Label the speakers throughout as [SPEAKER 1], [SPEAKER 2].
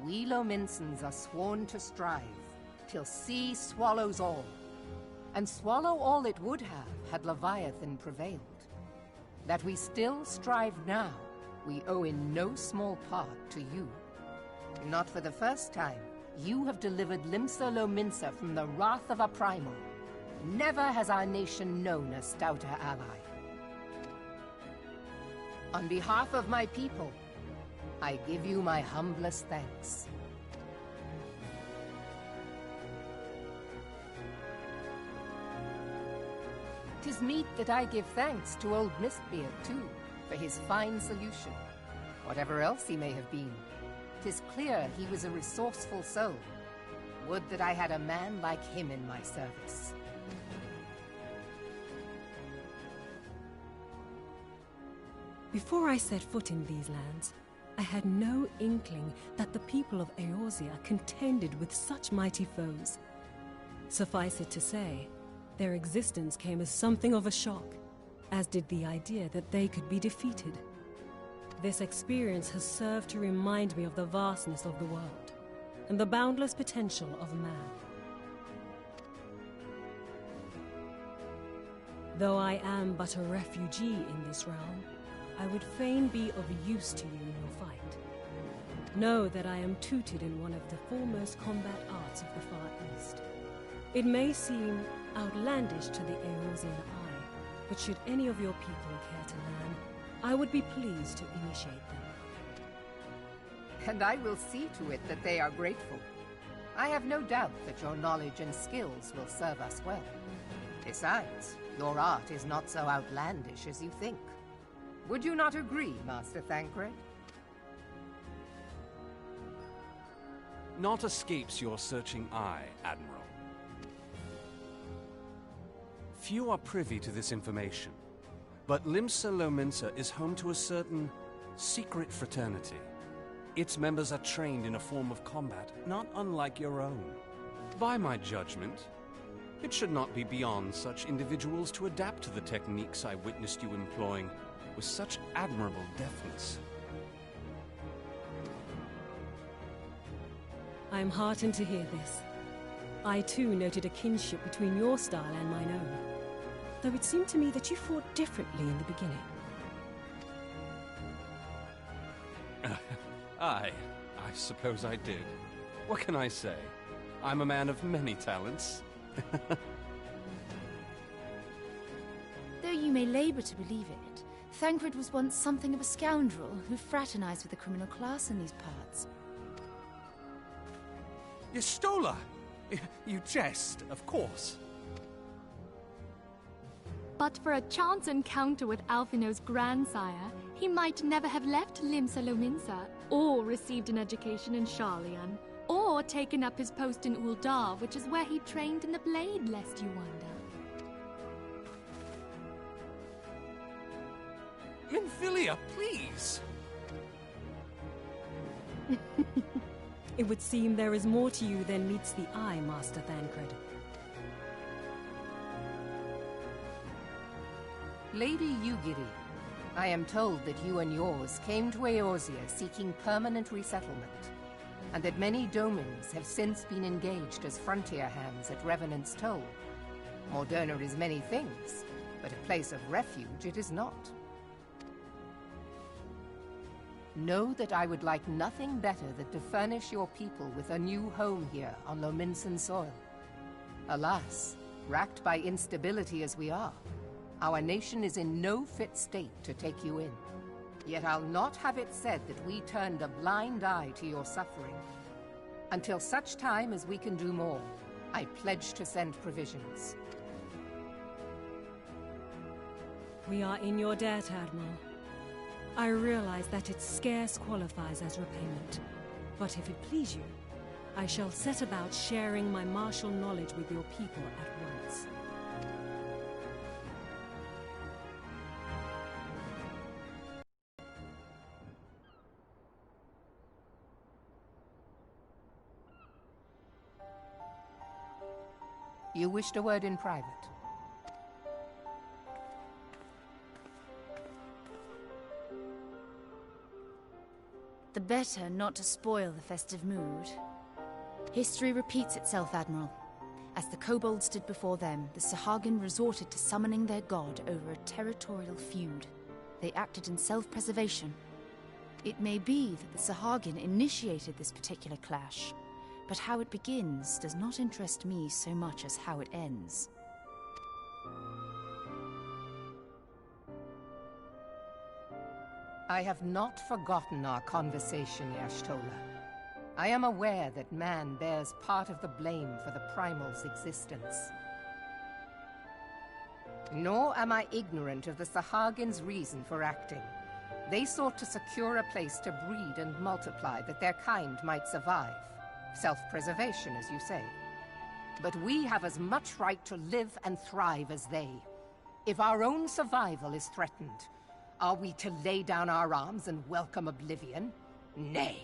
[SPEAKER 1] We Lominsans are sworn to strive, till sea swallows all. And swallow all it would have, had Leviathan prevailed. That we still strive now, we owe in no small part to you. Not for the first time, you have delivered Limsa Lominsa from the wrath of a primal. Never has our nation known a stouter ally. On behalf of my people, I give you my humblest thanks. 'Tis meet that I give thanks to old Mistbeard, too, for his fine solution. Whatever else he may have been, 'tis clear he was a resourceful soul. Would that I had a man like him in my service.
[SPEAKER 2] Before I set foot in these lands, I had no inkling that the people of Eorzea contended with such mighty foes. Suffice it to say, their existence came as something of a shock, as did the idea that they could be defeated. This experience has served to remind me of the vastness of the world, and the boundless potential of man. Though I am but a refugee in this realm, I would fain be of use to you in your fight. Know that I am tutored in one of the foremost combat arts of the Far East. It may seem outlandish to the Eorzean eye, but should any of your people care to learn, I would be pleased to initiate them.
[SPEAKER 1] And I will see to it that they are grateful. I have no doubt that your knowledge and skills will serve us well. Besides, your art is not so outlandish as you think. Would you not agree, Master Thancred?
[SPEAKER 3] Naught escapes your searching eye, Admiral. Few are privy to this information, but Limsa Lominsa is home to a certain secret fraternity. Its members are trained in a form of combat not unlike your own. By my judgment, it should not be beyond such individuals to adapt to the techniques I witnessed you employing with such admirable deftness.
[SPEAKER 2] I am heartened to hear this. I too noted a kinship between your style and mine own, though it seemed to me that you fought differently in the beginning.
[SPEAKER 3] I suppose I did. What can I say? I'm a man of many talents.
[SPEAKER 4] Though you may labor to believe it, Thancred was once something of a scoundrel who fraternized with the criminal class in these parts.
[SPEAKER 3] Yestola! You jest, of course.
[SPEAKER 5] But for a chance encounter with Alphino's grandsire, he might never have left Limsa Lominsa, or received an education in Sharlayan, or taken up his post in Uldar, which is where he trained in the blade, lest you wonder.
[SPEAKER 3] Minfilia, please!
[SPEAKER 2] It would seem there is more to you than meets the eye, Master Thancred.
[SPEAKER 1] Lady Yugiri, I am told that you and yours came to Eorzea seeking permanent resettlement, and that many domins have since been engaged as frontier hands at Revenant's Toll. Moderna is many things, but a place of refuge it is not. Know that I would like nothing better than to furnish your people with a new home here on Lominsan soil. Alas, racked by instability as we are, our nation is in no fit state to take you in. Yet I'll not have it said that we turned a blind eye to your suffering. Until such time as we can do more, I pledge to send provisions.
[SPEAKER 2] We are in your debt, Admiral. I realize that it scarce qualifies as repayment, but if it please you, I shall set about sharing my martial knowledge with your people at once.
[SPEAKER 1] You wished a word in private.
[SPEAKER 4] The better not to spoil the festive mood. History repeats itself, Admiral. As the kobolds did before them, the Sahagin resorted to summoning their god over a territorial feud. They acted in self-preservation. It may be that the Sahagin initiated this particular clash, but how it begins does not interest me so much as how it ends.
[SPEAKER 1] I have not forgotten our conversation, Y'shtola. I am aware that man bears part of the blame for the Primal's existence. Nor am I ignorant of the Sahagin's reason for acting. They sought to secure a place to breed and multiply that their kind might survive. Self-preservation, as you say. But we have as much right to live and thrive as they. If our own survival is threatened, are we to lay down our arms and welcome oblivion? Nay.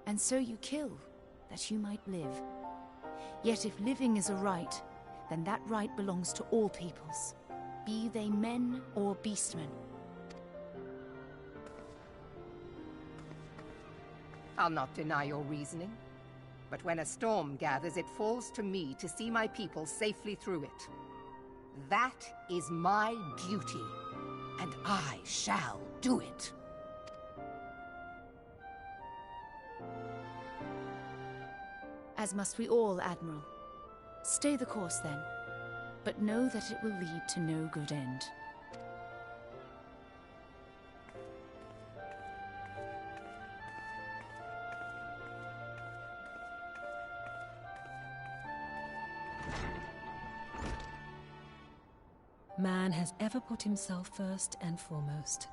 [SPEAKER 4] And so you kill, that you might live. Yet if living is a right, then that right belongs to all peoples, be they men or beastmen.
[SPEAKER 1] I'll not deny your reasoning. But when a storm gathers, it falls to me to see my people safely through it. That is my duty, and I shall do it.
[SPEAKER 4] As must we all, Admiral. Stay the course, then. But know that it will lead to no good end.
[SPEAKER 2] Man has ever put himself first and foremost.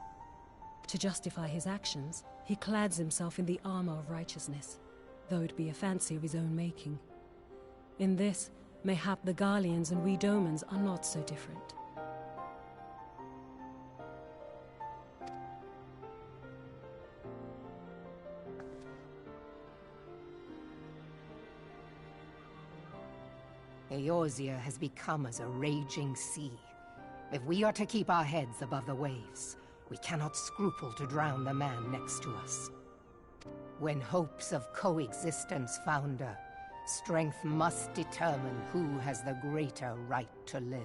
[SPEAKER 2] To justify his actions, he clads himself in the armor of righteousness, though it be a fancy of his own making. In this, mayhap the Garleans and we Domans are not so different.
[SPEAKER 1] Eorzea has become as a raging sea. If we are to keep our heads above the waves, we cannot scruple to drown the man next to us. When hopes of coexistence founder, strength must determine who has the greater right to live.